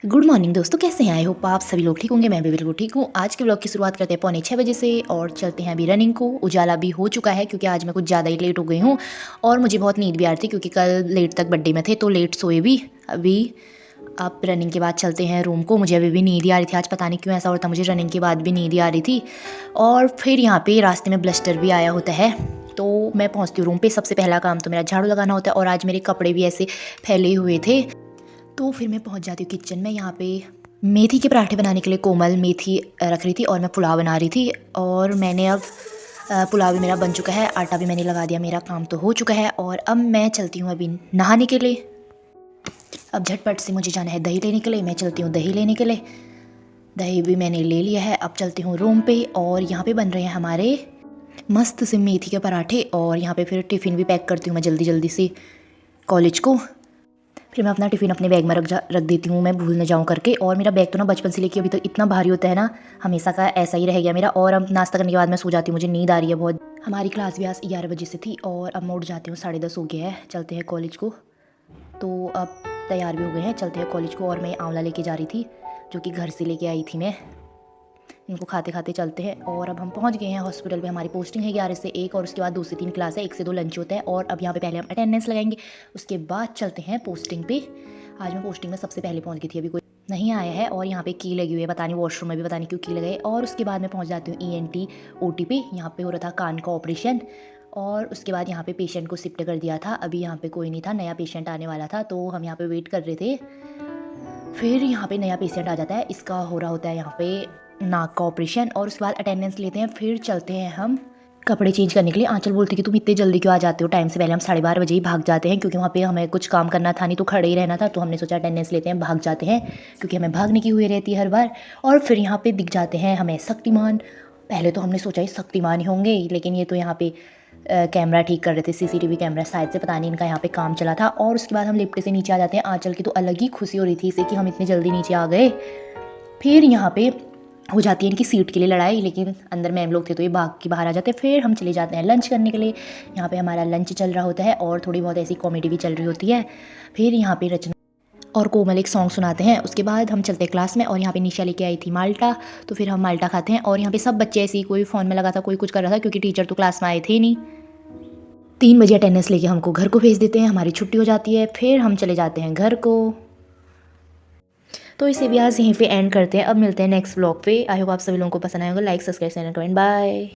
Good morning दोस्तों, कैसे हैं? आई होप आप सभी लोग ठीक होंगे। मैं भी बिल्कुल ठीक हूँ। आज के ब्लॉग की शुरुआत करते हैं 5:45 से और चलते हैं अभी रनिंग को। उजाला भी हो चुका है क्योंकि आज मैं कुछ ज़्यादा ही लेट हो गई हूँ और मुझे बहुत नींद भी आ रही थी क्योंकि कल लेट तक बर्थडे में थे तो लेट सोए भी। अभी अब रनिंग के बाद चलते हैं रूम को। मुझे अभी भी नींद ही आ रही थी। आज पता नहीं क्यों ऐसा होता, मुझे रनिंग के बाद भी नींद ही आ रही थी। और फिर यहाँ पे रास्ते में ब्लस्टर भी आया होता है तो मैं पहुँचती हूँ रूम पे। सबसे पहला काम तो मेरा झाड़ू लगाना होता है और आज मेरे कपड़े भी ऐसे फैले हुए थे तो फिर मैं पहुँच जाती हूँ किचन में। यहाँ पे मेथी के पराठे बनाने के लिए कोमल मेथी रख रही थी और मैं पुलाव बना रही थी। और मैंने अब पुलाव भी मेरा बन चुका है, आटा भी मैंने लगा दिया, मेरा काम तो हो चुका है। और अब मैं चलती हूँ अभी नहाने के लिए। अब झटपट से मुझे जाना है दही लेने के लिए। मैं चलती हूँ दही लेने के लिए। दही भी मैंने ले लिया है। अब चलती हूँ रूम पे और यहाँ पे बन रहे हैं हमारे मस्त से मेथी के पराठे। और यहाँ पे फिर टिफ़िन भी पैक करती हूँ मैं जल्दी जल्दी से कॉलेज को। फिर मैं अपना टिफ़िन अपने बैग में रख देती हूँ, मैं भूल न जाऊँ करके। और मेरा बैग तो ना बचपन से लेके अभी तक इतना भारी होता है ना, हमेशा का ऐसा ही रह गया मेरा। और अब नाश्ता करने के बाद मैं सो जाती हूँ, मुझे नींद आ रही है बहुत। हमारी क्लास भी आज 11 बजे से थी और अब मैं उठ जाती हूँ, 10:30 हो गया है। चलते हैं कॉलेज को। तो अब तैयार भी हो गए हैं, चलते हैं कॉलेज को। और मैं आंवला लेके जा रही थी जो कि घर से लेके आई थी मैं। इनको खाते खाते चलते हैं। और अब हम पहुंच गए हैं हॉस्पिटल पे। हमारी पोस्टिंग है 11 से 1 और उसके बाद 2 से 3 क्लास है, 1 से 2 लंच होता है। और अब यहाँ पे पहले हम अटेंडेंस लगाएंगे, उसके बाद चलते हैं पोस्टिंग पे। आज मैं पोस्टिंग में सबसे पहले पहुंच गई थी, अभी कोई नहीं आया है। और यहाँ पे की लगी हुई है, पता नहीं वॉशरूम में भी पता नहीं क्यों की लगाई। और उसके बाद मैं पहुँच जाती हूँ ENT OT पे। यहाँ पे हो रहा था कान का ऑपरेशन। और उसके बाद यहाँ पे पेशेंट को शिफ्ट कर दिया था। अभी यहाँ पे कोई नहीं था, नया पेशेंट आने वाला था तो हम यहाँ पे वेट कर रहे थे। फिर यहाँ पे नया पेशेंट आ जाता है, इसका हो रहा होता है यहाँ पे नाक का ऑपरेशन। और उसके बाद अटेंडेंस लेते हैं, फिर चलते हैं हम कपड़े चेंज करने के लिए। आंचल बोलती कि तुम इतने जल्दी क्यों आ जाते हो, टाइम से पहले हम 12:30 बजे ही भाग जाते हैं क्योंकि वहाँ पे हमें कुछ काम करना था नहीं तो खड़े ही रहना था। तो हमने सोचा अटेंडेंस लेते हैं, भाग जाते हैं क्योंकि हमें भागने की हुई रहती है हर बार। और फिर यहाँ पे दिख जाते हैं हमें शक्तिमान। पहले तो हमने सोचा ही शक्तिमान ही होंगे, लेकिन ये तो यहाँ पे कैमरा ठीक कर रहे थे, CCTV कैमरा शायद से, पता नहीं इनका यहाँ पे काम चला था। और उसके बाद हम लिफ्ट से नीचे आ जाते हैं। आंचल की तो अलग ही खुशी हो रही थी इसे कि हम इतने जल्दी नीचे आ गए। फिर यहाँ पे हो जाती है इनकी सीट के लिए लड़ाई, लेकिन अंदर मैम लोग थे तो ये भाग के बाहर आ जाते हैं। फिर हम चले जाते हैं लंच करने के लिए। यहाँ पे हमारा लंच चल रहा होता है और थोड़ी बहुत ऐसी कॉमेडी भी चल रही होती है। फिर यहाँ पे रचना और कोमल एक सॉन्ग सुनाते हैं। उसके बाद हम चलते हैं क्लास में। और यहाँ पे निशा लेके आई थी माल्टा, तो फिर हम माल्टा खाते हैं। और यहाँ पे सब बच्चे ऐसे ही, कोई फ़ोन में लगा था, कोई कुछ कर रहा था क्योंकि टीचर तो क्लास में आए थे नहीं। 3 बजे अटेंडेंस लेके हमको घर को भेज देते हैं, हमारी छुट्टी हो जाती है। फिर हम चले जाते हैं घर को। तो इसे भी आज यहीं पे एंड करते हैं। अब मिलते हैं नेक्स्ट व्लॉग पे। आई होप आप सभी लोगों को पसंद आएगा। Like, subscribe, comment, bye.